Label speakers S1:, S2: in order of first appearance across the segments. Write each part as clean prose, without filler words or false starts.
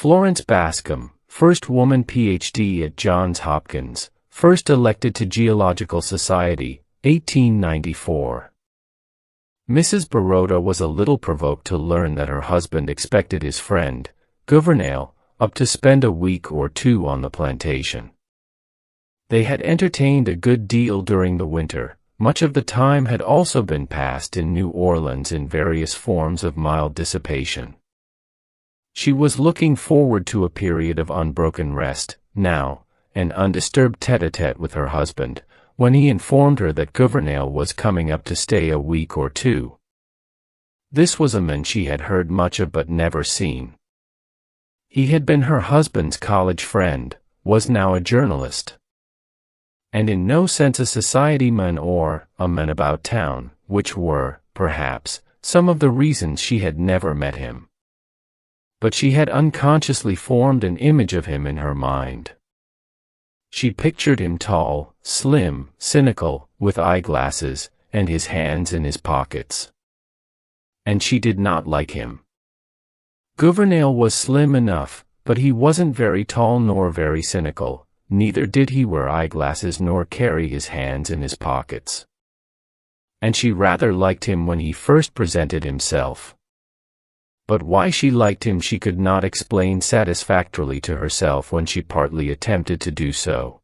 S1: Florence Bascom, first woman Ph.D. at Johns Hopkins, first elected to Geological Society, 1894. Mrs. Baroda was a little provoked to learn that her husband expected his friend, Gouvernail, up to spend a week or two on the plantation. They had entertained a good deal during the winter. Much of the time had also been passed in New Orleans in various forms of mild dissipation. She was looking forward to a period of unbroken rest, now, an undisturbed tête-à-tête with her husband, when he informed her that Gouvernail was coming up to stay a week or two. This was a man she had heard much of but never seen. He had been her husband's college friend, was now a journalist, and in no sense a society man or a man about town, which were, perhaps, some of the reasons she had never met him. But she had unconsciously formed an image of him in her mind. She pictured him tall, slim, cynical, with eyeglasses, and his hands in his pockets. And she did not like him. Gouvernail was slim enough, but he wasn't very tall nor very cynical. Neither did he wear eyeglasses nor carry his hands in his pockets. And she rather liked him when he first presented himself. But why she liked him she could not explain satisfactorily to herself when she partly attempted to do so.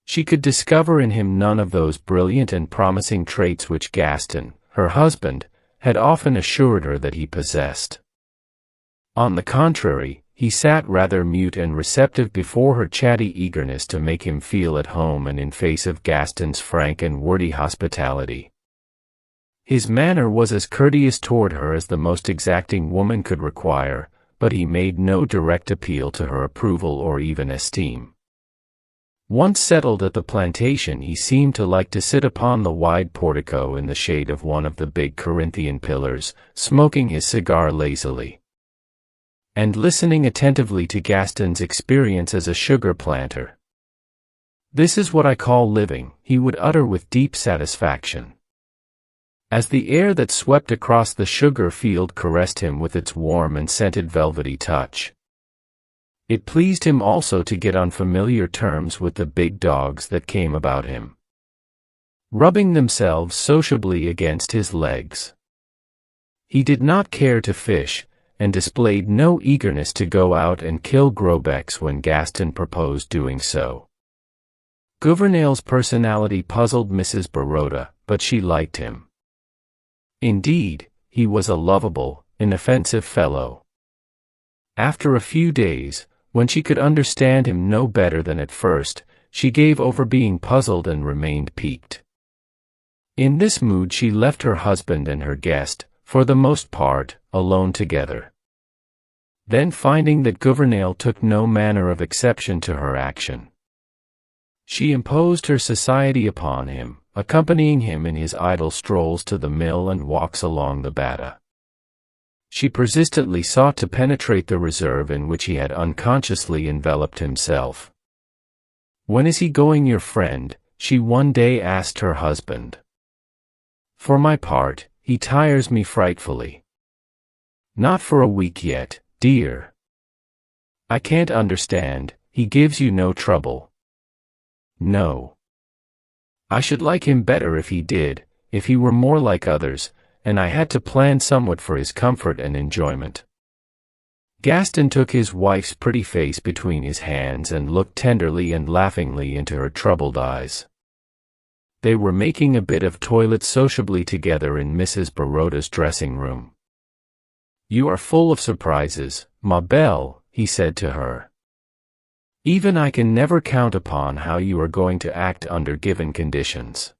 S1: She could discover in him none of those brilliant and promising traits which Gaston, her husband, had often assured her that he possessed. On the contrary, he sat rather mute and receptive before her chatty eagerness to make him feel at home and in face of Gaston's frank and wordy hospitality. His manner was as courteous toward her as the most exacting woman could require, but he made no direct appeal to her approval or even esteem. Once settled at the plantation, he seemed to like to sit upon the wide portico in the shade of one of the big Corinthian pillars, smoking his cigar lazily, and listening attentively to Gaston's experience as a sugar planter. "This is what I call living," he would utter with deep satisfaction, as the air that swept across the sugar field caressed him with its warm and scented velvety touch. It pleased him also to get on familiar terms with the big dogs that came about him, rubbing themselves sociably against his legs. He did not care to fish, and displayed no eagerness to go out and kill Grobecs when Gaston proposed doing so. Gouvernail's personality puzzled Mrs. Baroda, but she liked him. Indeed, he was a lovable, inoffensive fellow. After a few days, when she could understand him no better than at first, she gave over being puzzled and remained piqued. In this mood she left her husband and her guest, for the most part, alone together. Then, finding that Gouvernail took no manner of exception to her action, she imposed her society upon him, accompanying him in his idle strolls to the mill and walks along the Bata. She persistently sought to penetrate the reserve in which he had unconsciously enveloped himself. "When is he going, your friend?" she one day asked her husband. "For my part, he tires me frightfully." "Not for a week yet, dear." "I can't understand, he gives you no trouble." "No. I should like him better if he did, if he were more like others, and I had to plan somewhat for his comfort and enjoyment." Gaston took his wife's pretty face between his hands and looked tenderly and laughingly into her troubled eyes. They were making a bit of toilet sociably together in Mrs. Baroda's dressing room. "You are full of surprises, ma belle," he said to her. "Even I can never count upon how you are going to act under given conditions."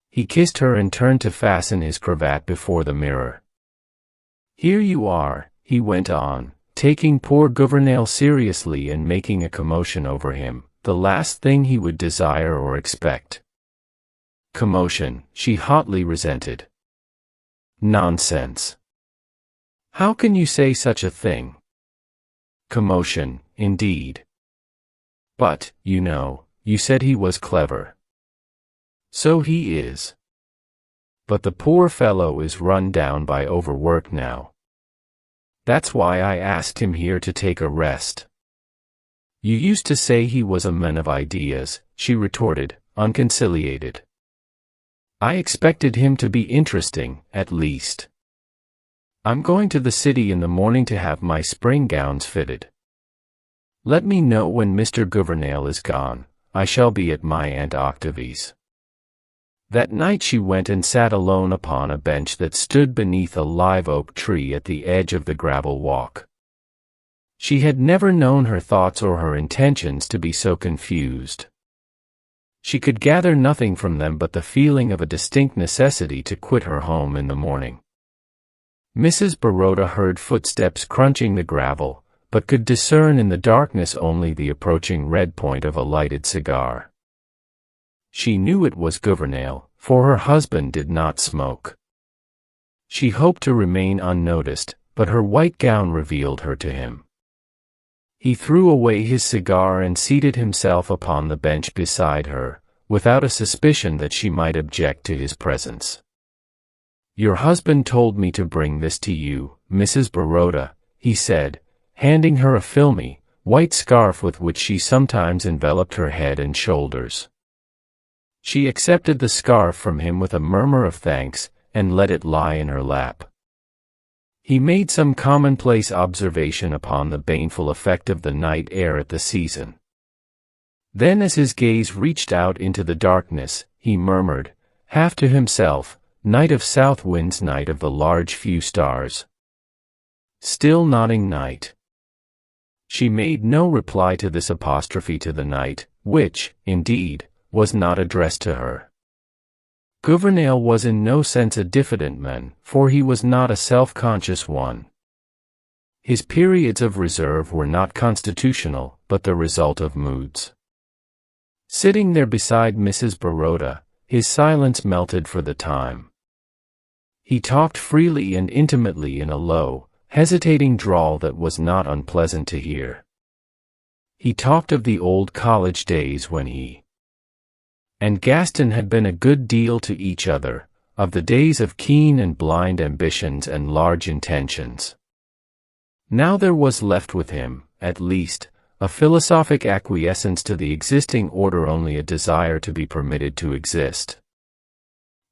S1: He kissed her and turned to fasten his cravat before the mirror. "Here you are," he went on, taking poor Gouvernail seriously and making a commotion over him, the last thing he would desire or expect. Commotion, she hotly resented. "Nonsense. How can you say such a thing? Commotion, indeed. But, you know, you said he was clever." "So he is. But the poor fellow is run down by overwork now. That's why I asked him here to take a rest." "You used to say he was a man of ideas," she retorted, unconciliated. "I expected him to be interesting, at least. I'm going to the city in the morning to have my spring gowns fitted. Let me know when Mr. Gouvernail is gone. I shall be at my Aunt Octavie's." That night she went and sat alone upon a bench that stood beneath a live oak tree at the edge of the gravel walk. She had never known her thoughts or her intentions to be so confused. She could gather nothing from them but the feeling of a distinct necessity to quit her home in the morning. Mrs. Baroda heard footsteps crunching the gravel, but could discern in the darkness only the approaching red point of a lighted cigar. She knew it was Gouvernail, for her husband did not smoke. She hoped to remain unnoticed, but her white gown revealed her to him. He threw away his cigar and seated himself upon the bench beside her, without a suspicion that she might object to his presence. "Your husband told me to bring this to you, Mrs. Baroda," he said, handing her a filmy, white scarf with which she sometimes enveloped her head and shoulders. She accepted the scarf from him with a murmur of thanks, and let it lie in her lap. He made some commonplace observation upon the baneful effect of the night air at the season. Then as his gaze reached out into the darkness, he murmured, half to himself, "Night of south winds, night of the large few stars. Still nodding night." She made no reply to this apostrophe to the night, which, indeed, was not addressed to her. Gouvernail was in no sense a diffident man, for he was not a self-conscious one. His periods of reserve were not constitutional, but the result of moods. Sitting there beside Mrs. Baroda, his silence melted for the time. He talked freely and intimately in a low, hesitating drawl that was not unpleasant to hear. He talked of the old college days when he and Gaston had been a good deal to each other, of the days of keen and blind ambitions and large intentions. Now there was left with him, at least, a philosophic acquiescence to the existing order, only a desire to be permitted to exist,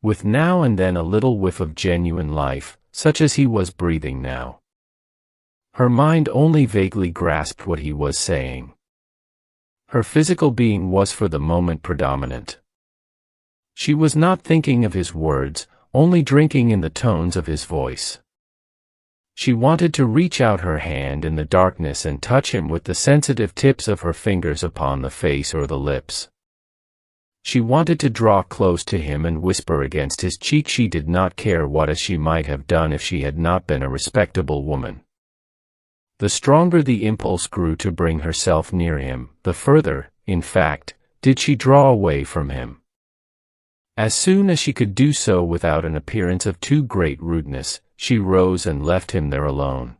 S1: with now and then a little whiff of genuine life, such as he was breathing now. Her mind only vaguely grasped what he was saying. Her physical being was for the moment predominant. She was not thinking of his words, only drinking in the tones of his voice. She wanted to reach out her hand in the darkness and touch him with the sensitive tips of her fingers upon the face or the lips. She wanted to draw close to him and whisper against his cheek she did not care what, as she might have done if she had not been a respectable woman. The stronger the impulse grew to bring herself near him, the further, in fact, did she draw away from him. As soon as she could do so without an appearance of too great rudeness, she rose and left him there alone.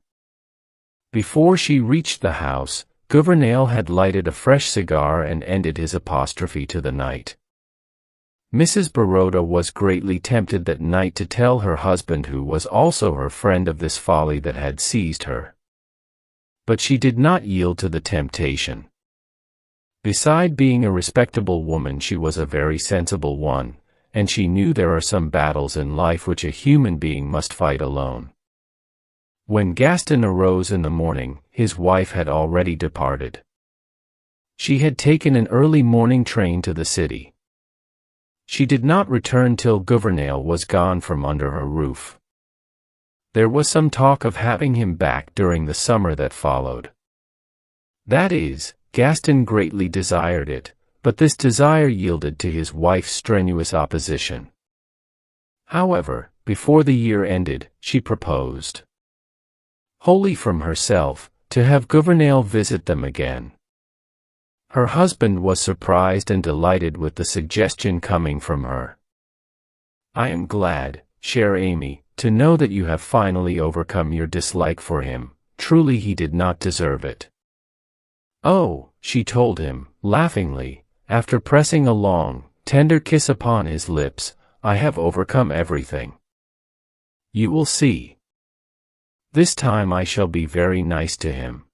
S1: Before she reached the house, Gouvernail had lighted a fresh cigar and ended his apostrophe to the night. Mrs. Baroda was greatly tempted that night to tell her husband, who was also her friend, of this folly that had seized her. But she did not yield to the temptation. Beside being a respectable woman, she was a very sensible one, and she knew there are some battles in life which a human being must fight alone. When Gaston arose in the morning, his wife had already departed. She had taken an early morning train to the city. She did not return till Gouvernail was gone from under her roof. There was some talk of having him back during the summer that followed. That is, Gaston greatly desired it, but this desire yielded to his wife's strenuous opposition. However, before the year ended, she proposed, wholly from herself, to have Gouvernail visit them again. Her husband was surprised and delighted with the suggestion coming from her. "I am glad, chère Amy, to know that you have finally overcome your dislike for him. Truly he did not deserve it." "Oh," she told him, laughingly, after pressing a long, tender kiss upon his lips, "I have overcome everything. You will see." This time I shall be very nice to him.